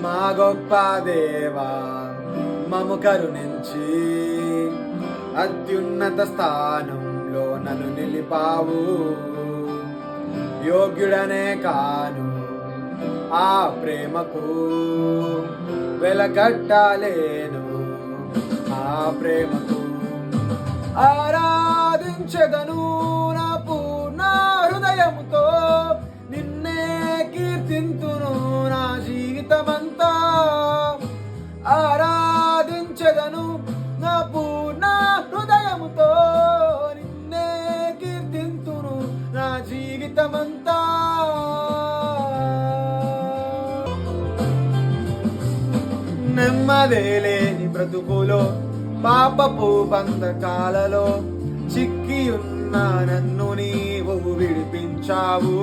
మా గొప్ప దేవా మము కరుణించి అత్యున్నత స్థానంలో నన్ను నిలిపావు. యోగ్యుడనే కాను ఆ ప్రేమకు, వెలకట్టాలేను ఆ ప్రేమకు. ఆరాధించెదను నా పూర్ణ హృదయముతో, నిన్నే కీర్తింతును నా జీవితమంతా. ఆరాధించెదను నా పూర్ణ హృదయముతో, నిన్నే కీర్తింతును నా జీవితమంతా. నెమ్మదే లేని బ్రతుకులో, పాపపు బంధకాలలో చిక్కి ఉన్న నన్ను నీవు విడిపించావు.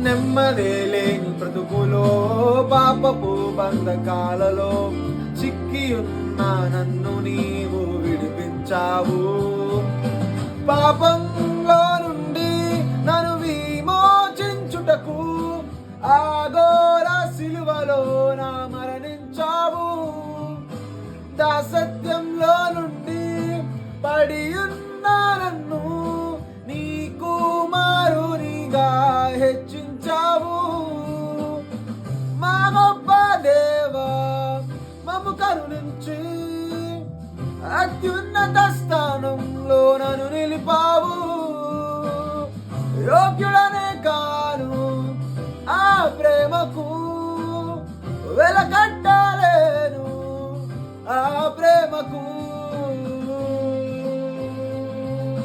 నెమ్మదే లేని బ్రతుకులో, పాపపు బంధకాలలో చిక్కి ఉన్న నన్ను నీవు విడిపించావు. పాపంలో నుండి నన్ను విమోచించుటకు ఆ ఘోర సిలువలో నా మరణించావు. దాసత్యంలో నుండి పడి ఉన్న నన్ను నీ కుమారునిగా హెచ్చించావు. మా గొప్ప దేవా మమ్ము కరుణించి అత్యున్నత స్థానంలో నన్ను నిలిపావు. యోగ్యుడనే కాను ఆ ప్రేమకు, వెలకట్ట